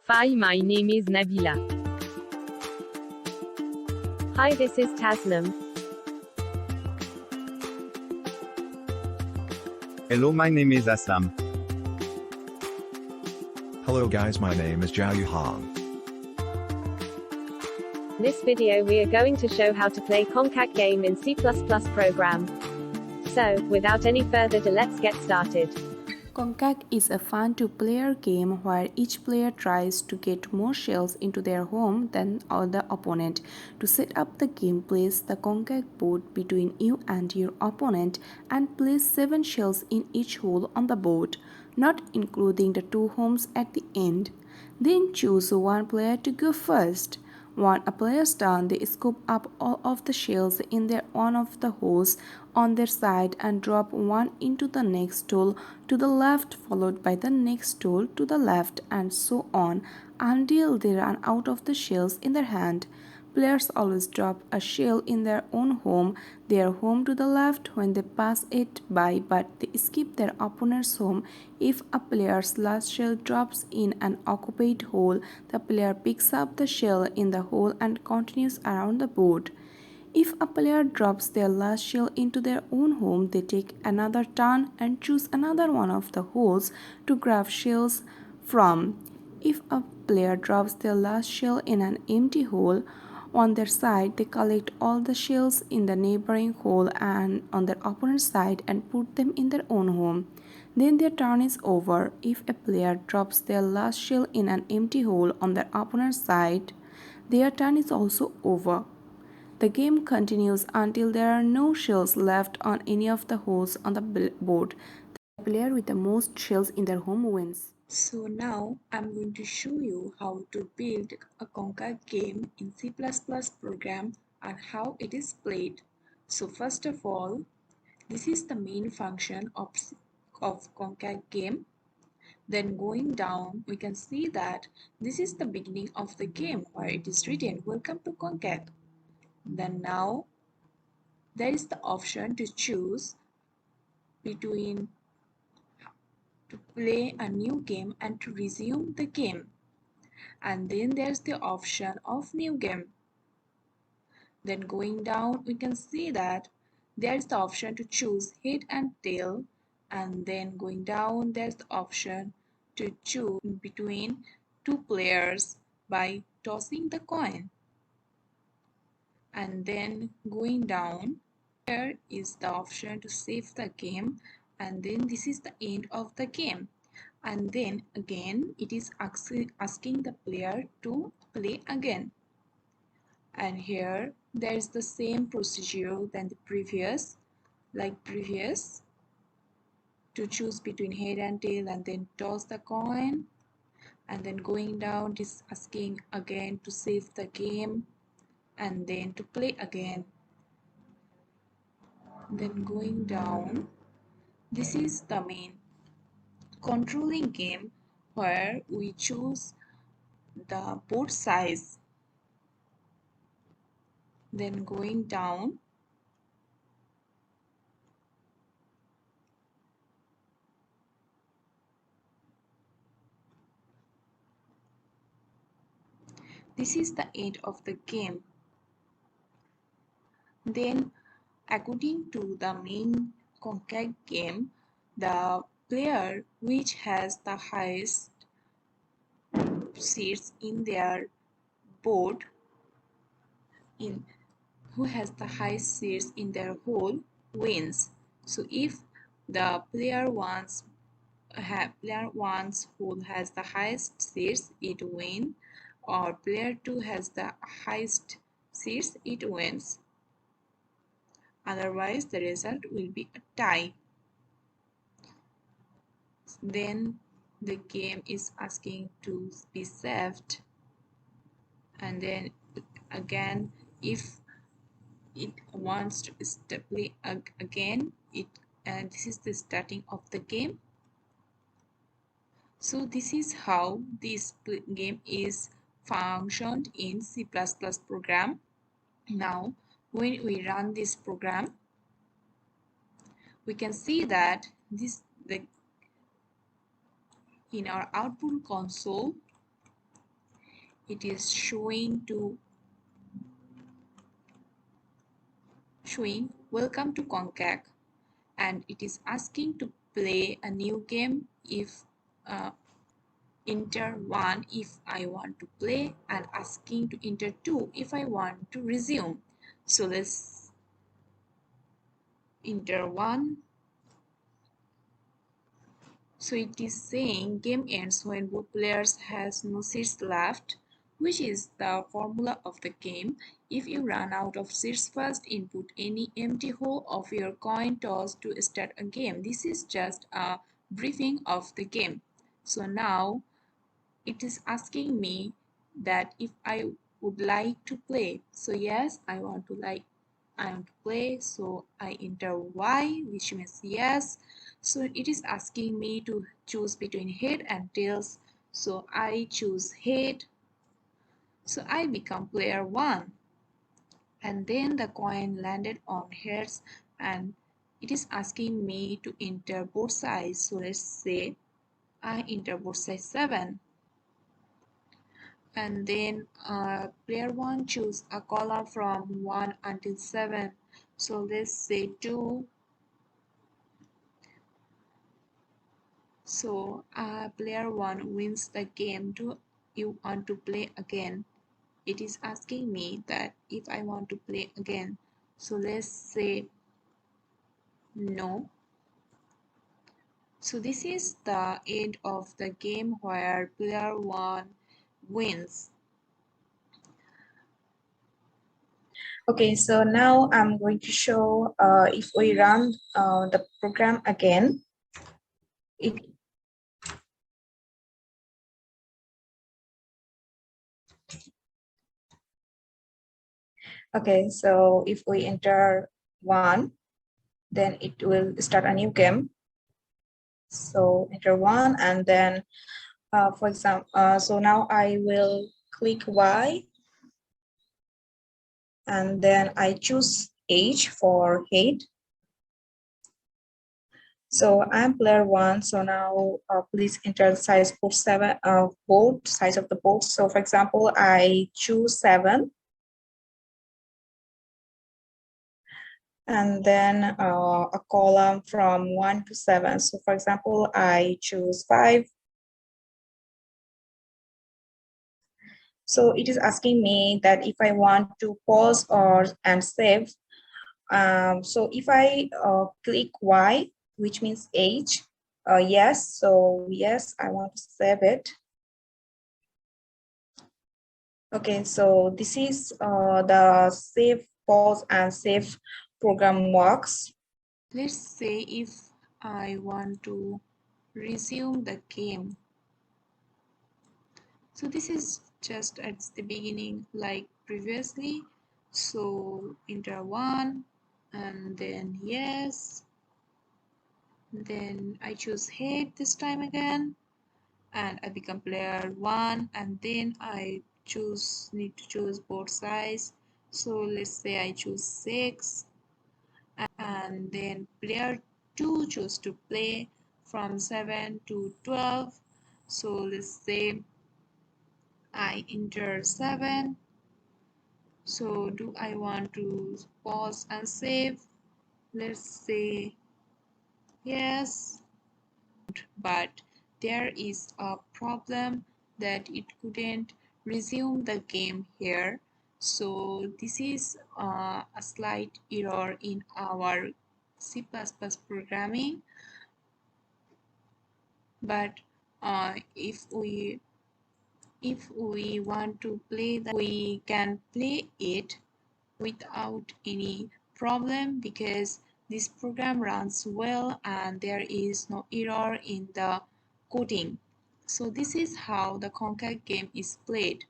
Hi, my name is Nabila. Hi, this is Tasnim. Hello, my name is Assam. Hello guys, my name is Zhao Yuhang. This video we are going to show how to play Congkak game in C++ program. So, without any further ado, let's get started. Congkak is a fun-to-player game where each player tries to get more shells into their home than the opponent. To set up the game, place the Congkak board between you and your opponent and place 7 shells in each hole on the board, not including the 2 homes at the end. Then choose one player to go first. When a player's turn, they scoop up all of the shells in one of the holes on their side and drop one into the next hole to the left, followed by the next hole to the left, and so on until they run out of the shells in their hand. Players always drop a shell in their own home, their home to the left, when they pass it by, but they skip their opponent's home. If a player's last shell drops in an occupied hole, the player picks up the shell in the hole and continues around the board. If a player drops their last shell into their own home, they take another turn and choose another one of the holes to grab shells from. If a player drops their last shell in an empty hole on their side, they collect all the shells in the neighboring hole and on their opponent's side and put them in their own home. Then their turn is over. If a player drops their last shell in an empty hole on their opponent's side, their turn is also over. The game continues until there are no shells left on any of the holes on the board. The player with the most shells in their home wins. So now I'm going to show you how to build a Congkak game in C++ program and how it is played. So first of all, this is the main function of Congkak game. Then going down, we can see that this is the beginning of the game where it is written, "Welcome to Congkak." Then now, there is the option to choose between to play a new game and to resume the game. And then there's the option of new game. Then going down, we can see that there's the option to choose head and tail, and then going down there's the option to choose between 2 players by tossing the coin. And then going down, here is the option to save the game, and then this is the end of the game. And then again it is asking the player to play again. And here there is the same procedure than the previous, to choose between head and tail and then toss the coin. And then going down, it is asking again to save the game and then to play again. Then going down, this is the main controlling game where we choose the board size. Then going down, this is the end of the game. Then according to the main Congkak game, the player which has the highest seats in their board, who has the highest seats in their hole, wins. So if the player one's hole has the highest seats, it wins, or player 2 has the highest seats, it wins. Otherwise the result will be a tie. Then the game is asking to be saved, and then again if it wants to play again, and this is the starting of the game. So this is how this game is functioned in C++ program. Now when we run this program, we can see that in our output console it is showing welcome to Congkak, and it is asking to play a new game. If enter 1 if I want to play, and asking to enter 2 if I want to resume. So let's enter 1. So it is saying game ends when both players has no seats left, which is the formula of the game. If you run out of seats first, input any empty hole of your coin toss to start a game. This is just a briefing of the game. So now it is asking me that if I would like to play. So yes, I want to play. So I enter Y, which means yes. So it is asking me to choose between head and tails. So I choose head. So I become player 1. And then the coin landed on heads, and it is asking me to enter both sides. So let's say I enter both sides 7. And then player 1 choose a color from 1 until 7. So let's say 2. So player 1 wins the game. Do you want to play again? It is asking me that if I want to play again. So let's say no. So this is the end of the game where player 1 wins. Okay, so now I'm going to show if we run the program again. Okay, so if we enter 1, then it will start a new game. So enter 1, and then for example, so now I will click Y, and then I choose H for head. So I'm player 1. So now please enter the size board 7 board size of the board. So for example, I choose 7. And then a column from 1 to 7. So for example, I choose 5. So it is asking me that if I want to pause and save. So if I click Y, which means H, yes. So yes, I want to save it. Okay, so this is the save, pause, and save program works. Let's say if I want to resume the game. So this is just at the beginning like previously. So enter 1 and then yes. Then I choose head this time again, and I become player 1, and then I need to choose both sides. So let's say I choose 6, and then player 2 choose to play from 7 to 12. So let's say I enter 7. So do I want to pause and save? Let's say yes. But there is a problem that it couldn't resume the game here. So this is a slight error in our C++ programming. But if we want to play that, we can play it without any problem because this program runs well and there is no error in the coding. So this is how the Congkak game is played.